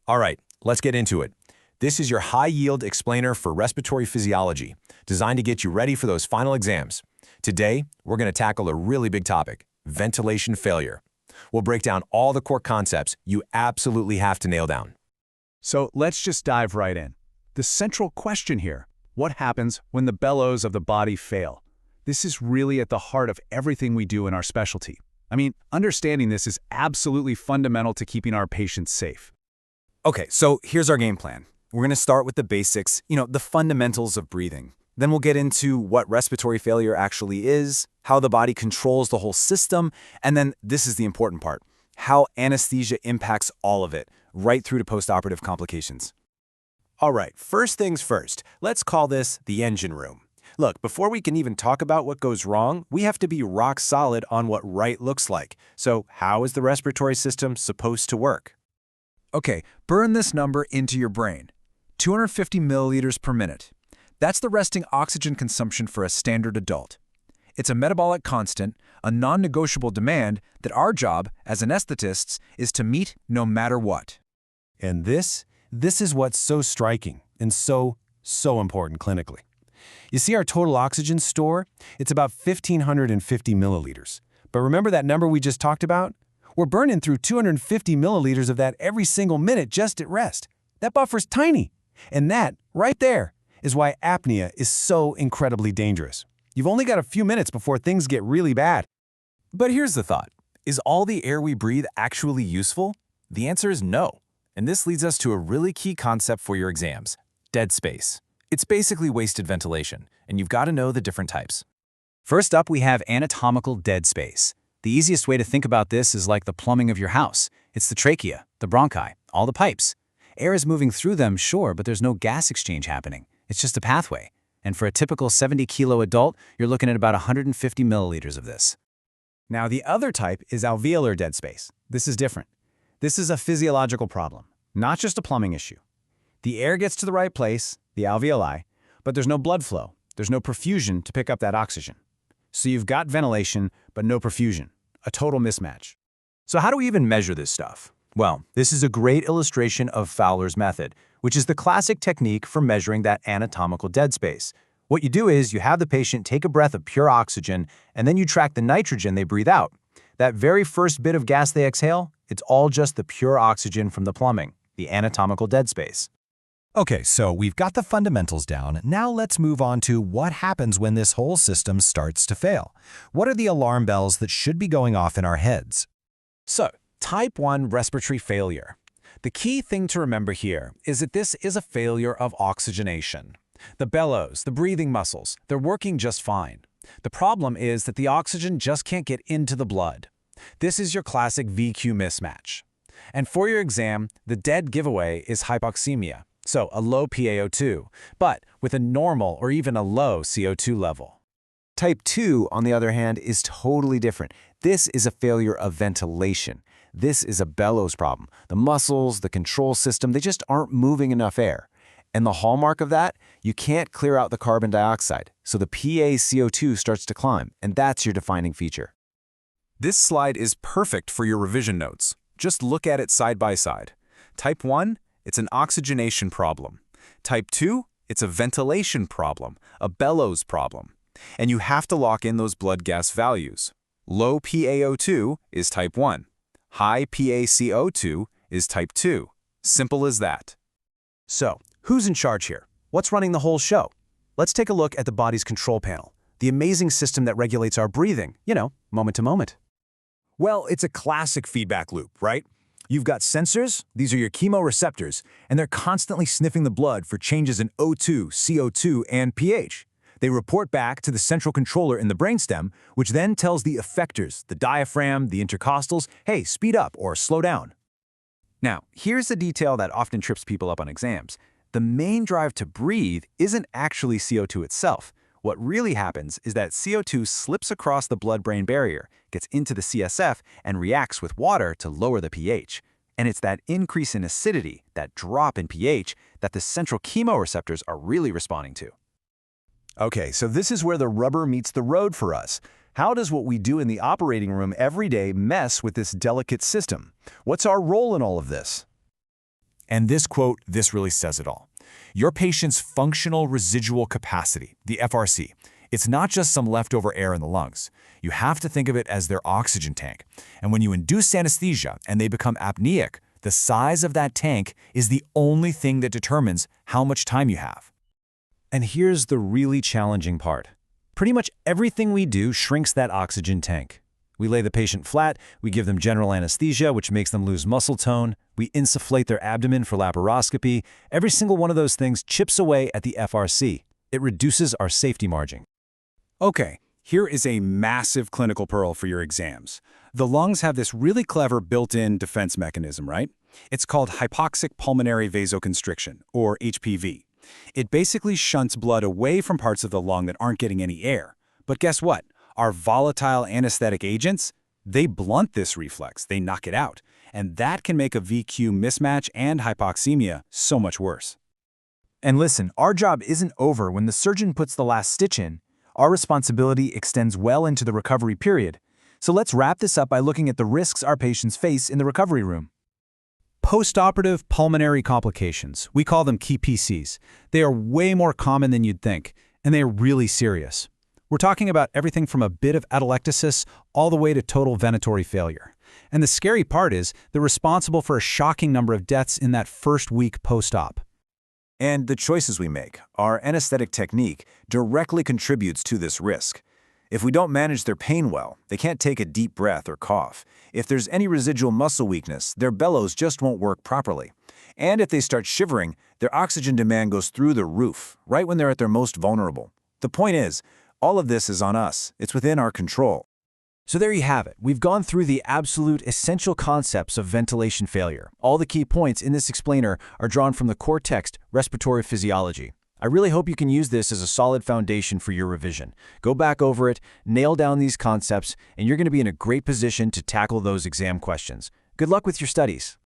All right, let's get into it. This is your high-yield explainer for respiratory physiology, designed to get you ready for those final exams. Today, we're going to tackle a really big topic, ventilation failure. We'll break down all the core concepts you absolutely have to nail down. So let's just dive right in. The central question here, what happens when the bellows of the body fail? This is really at the heart of everything we do in our specialty. I mean, understanding this is absolutely fundamental to keeping our patients safe. Okay, so here's our game plan. We're going to start with the basics, the fundamentals of breathing. Then we'll get into what respiratory failure actually is, how the body controls the whole system, and then this is the important part, how anesthesia impacts all of it, right through to postoperative complications. All right, first things first, let's call this the engine room. Look, before we can even talk about what goes wrong, we have to be rock solid on what right looks like. So how is the respiratory system supposed to work? Okay, burn this number into your brain. 250 milliliters per minute. That's the resting oxygen consumption for a standard adult. It's a metabolic constant, a non-negotiable demand that our job as anesthetists is to meet no matter what. And this is what's so striking and so important clinically. You see our total oxygen store? It's about 1,550 milliliters. But remember that number we just talked about? We're burning through 250 milliliters of that every single minute just at rest. That buffer's tiny. And that, right there, is why apnea is so incredibly dangerous. You've only got a few minutes before things get really bad. But here's the thought. Is all the air we breathe actually useful? The answer is no. And this leads us to a really key concept for your exams, dead space. It's basically wasted ventilation, and you've got to know the different types. First up, we have anatomical dead space. The easiest way to think about this is like the plumbing of your house. It's the trachea, the bronchi, all the pipes. Air is moving through them, sure, but there's no gas exchange happening. It's just a pathway. And for a typical 70-kilo adult, you're looking at about 150 milliliters of this. Now, the other type is alveolar dead space. This is different. This is a physiological problem, not just a plumbing issue. The air gets to the right place, the alveoli, but there's no blood flow. There's no perfusion to pick up that oxygen. So you've got ventilation, but no perfusion. A total mismatch. So how do we even measure this stuff? Well, this is a great illustration of Fowler's method, which is the classic technique for measuring that anatomical dead space. What you do is you have the patient take a breath of pure oxygen, and then you track the nitrogen they breathe out. That very first bit of gas they exhale, it's all just the pure oxygen from the plumbing, the anatomical dead space. Okay, so we've got the fundamentals down. Now let's move on to what happens when this whole system starts to fail. What are the alarm bells that should be going off in our heads? So, type 1 respiratory failure. The key thing to remember here is that this is a failure of oxygenation. The bellows, the breathing muscles, they're working just fine. The problem is that the oxygen just can't get into the blood. This is your classic VQ mismatch. And for your exam, the dead giveaway is hypoxemia. So a low PaO₂, but with a normal or even a low CO2 level. Type 2, on the other hand, is totally different. This is a failure of ventilation. This is a bellows problem. The muscles, the control system, they just aren't moving enough air. And the hallmark of that, you can't clear out the carbon dioxide. So the PaCO₂ starts to climb, and that's your defining feature. This slide is perfect for your revision notes. Just look at it side by side. Type 1, it's an oxygenation problem. Type 2, it's a ventilation problem, a bellows problem. And you have to lock in those blood gas values. Low PaO₂ is type 1. High PaCO₂ is type 2. Simple as that. So, who's in charge here? What's running the whole show? Let's take a look at the body's control panel, the amazing system that regulates our breathing, moment to moment. Well, it's a classic feedback loop, right? You've got sensors, these are your chemoreceptors, and they're constantly sniffing the blood for changes in O2, CO2, and pH. They report back to the central controller in the brainstem, which then tells the effectors, the diaphragm, the intercostals, hey, speed up or slow down. Now, here's the detail that often trips people up on exams. The main drive to breathe isn't actually CO2 itself. What really happens is that CO2 slips across the blood-brain barrier, gets into the CSF, and reacts with water to lower the pH. And it's that increase in acidity, that drop in pH, that the central chemoreceptors are really responding to. Okay, so this is where the rubber meets the road for us. How does what we do in the operating room every day mess with this delicate system? What's our role in all of this? And this quote, this really says it all. Your patient's functional residual capacity, the FRC, it's not just some leftover air in the lungs. You have to think of it as their oxygen tank. And when you induce anesthesia and they become apneic, the size of that tank is the only thing that determines how much time you have. And here's the really challenging part. Pretty much everything we do shrinks that oxygen tank. We lay the patient flat, we give them general anesthesia, which makes them lose muscle tone, we insufflate their abdomen for laparoscopy. Every single one of those things chips away at the FRC. It reduces our safety margin. Okay, here is a massive clinical pearl for your exams. The lungs have this really clever built-in defense mechanism, right? It's called hypoxic pulmonary vasoconstriction, or HPV. It basically shunts blood away from parts of the lung that aren't getting any air. But guess what? Our volatile anesthetic agents, they blunt this reflex, they knock it out. And that can make a VQ mismatch and hypoxemia so much worse. And listen, our job isn't over when the surgeon puts the last stitch in. Our responsibility extends well into the recovery period. So let's wrap this up by looking at the risks our patients face in the recovery room. Postoperative pulmonary complications. We call them key PCs. They are way more common than you'd think, and they are really serious. We're talking about everything from a bit of atelectasis all the way to total ventilatory failure. And the scary part is they're responsible for a shocking number of deaths in that first week post-op. And the choices we make, our anesthetic technique, directly contributes to this risk. If we don't manage their pain well, they can't take a deep breath or cough. If there's any residual muscle weakness, their bellows just won't work properly. And if they start shivering, their oxygen demand goes through the roof, right when they're at their most vulnerable. The point is, all of this is on us. It's within our control. So there you have it. We've gone through the absolute essential concepts of ventilation failure. All the key points in this explainer are drawn from the core text, Respiratory Physiology. I really hope you can use this as a solid foundation for your revision. Go back over it, nail down these concepts, and you're going to be in a great position to tackle those exam questions. Good luck with your studies.